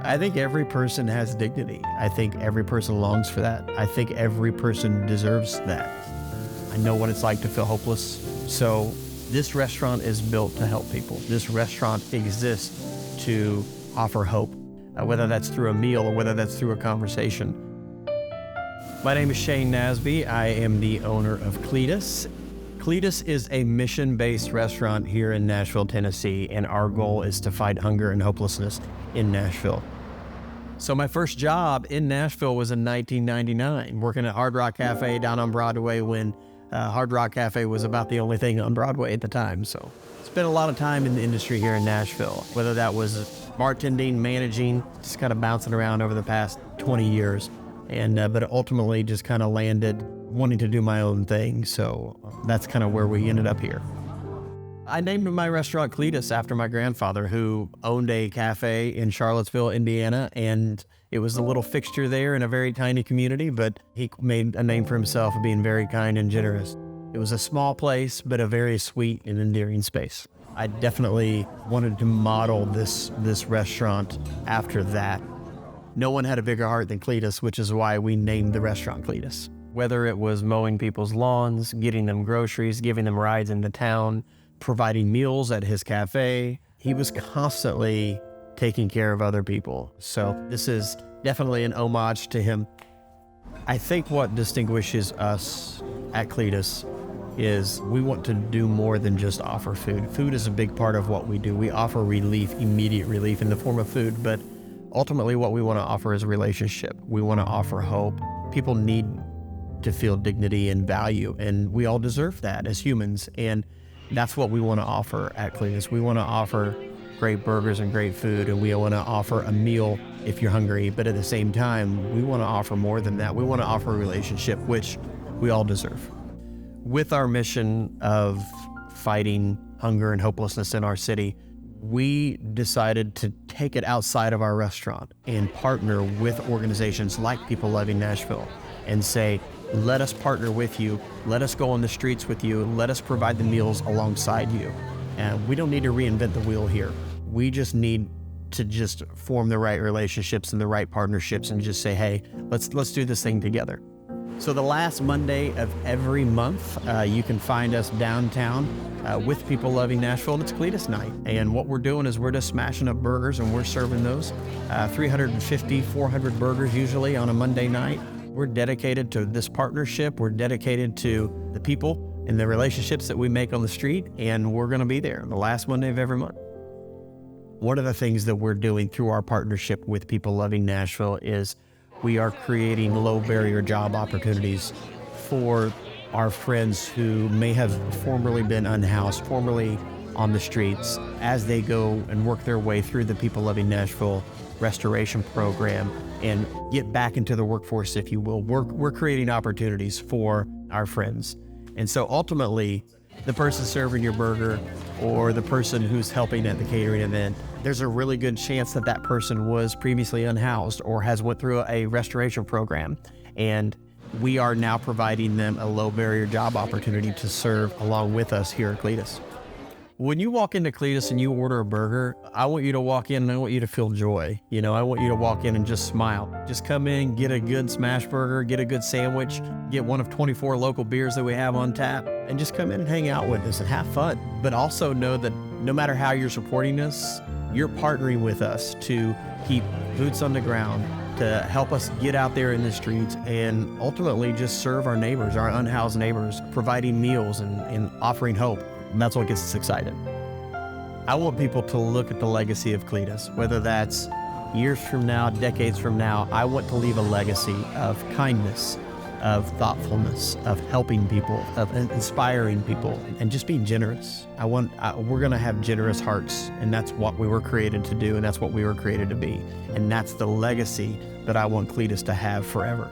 I think every person has dignity. I think every person longs for that. I think every person deserves that. I know what it's like to feel hopeless. So this restaurant is built to help people. This restaurant exists to offer hope, whether that's through a meal or whether that's through a conversation. My name is Shane Nasby. I am the owner of Cledis. Cledis is a mission-based restaurant here in Nashville, Tennessee, and our goal is to fight hunger and hopelessness in Nashville. So my first job in Nashville was in 1999, working at Hard Rock Cafe down on Broadway when Hard Rock Cafe was about the only thing on Broadway at the time. So spent a lot of time in the industry here in Nashville, whether that was bartending, managing, just kind of bouncing around over the past 20 years. But ultimately just kind of landed wanting to do my own thing. So that's kind of where we ended up here. I named my restaurant Cledis after my grandfather, who owned a cafe in Charlottesville, Indiana, and it was a little fixture there in a very tiny community, but he made a name for himself of being very kind and generous. It was a small place, but a very sweet and endearing space. I definitely wanted to model this restaurant after that. No one had a bigger heart than Cledis, which is why we named the restaurant Cledis. Whether it was mowing people's lawns, getting them groceries, giving them rides into town, providing meals at his cafe, he was constantly taking care of other people. So this is definitely an homage to him. I think what distinguishes us at Cledis is we want to do more than just offer food. Food is a big part of what we do. We offer relief, immediate relief in the form of food, but ultimately what we want to offer is a relationship. We want to offer hope. People need to feel dignity and value, and we all deserve that as humans, and that's what we want to offer at Cledis. We want to offer great burgers and great food, and we want to offer a meal if you're hungry, but at the same time, we want to offer more than that. We want to offer a relationship, which we all deserve. With our mission of fighting hunger and hopelessness in our city, we decided to take it outside of our restaurant and partner with organizations like People Loving Nashville and say, let us partner with you, let us go on the streets with you, let us provide the meals alongside you. And we don't need to reinvent the wheel here. We just need to just form the right relationships and the right partnerships and just say, hey, let's do this thing together. So the last Monday of every month, you can find us downtown with People Loving Nashville, and it's Cledis night. And what we're doing is we're just smashing up burgers and we're serving those 350, 400 burgers usually on a Monday night. We're dedicated to this partnership. We're dedicated to the people and the relationships that we make on the street, and we're going to be there the last Monday of every month. One of the things that we're doing through our partnership with People Loving Nashville is we are creating low barrier job opportunities for our friends who may have formerly been unhoused, formerly on the streets, as they go and work their way through the People Loving Nashville restoration program and get back into the workforce, if you will. We're creating opportunities for our friends. And so ultimately, the person serving your burger or the person who's helping at the catering event, there's a really good chance that that person was previously unhoused or has went through a restoration program. And we are now providing them a low barrier job opportunity to serve along with us here at Cledis. When you walk into Cledis and you order a burger, I want you to walk in and I want you to feel joy. I want you to walk in and just smile. Just come in, get a good smash burger, get a good sandwich, get one of 24 local beers that we have on tap, and just come in and hang out with us and have fun. But also know that no matter how you're supporting us, you're partnering with us to keep boots on the ground, to help us get out there in the streets and ultimately just serve our neighbors, our unhoused neighbors, providing meals and offering hope. And that's what gets us excited. I want people to look at the legacy of Cledis, whether that's years from now, decades from now. I want to leave a legacy of kindness, of thoughtfulness, of helping people, of inspiring people, and just being generous. We're going to have generous hearts, and that's what we were created to do, and that's what we were created to be. And that's the legacy that I want Cledis to have forever.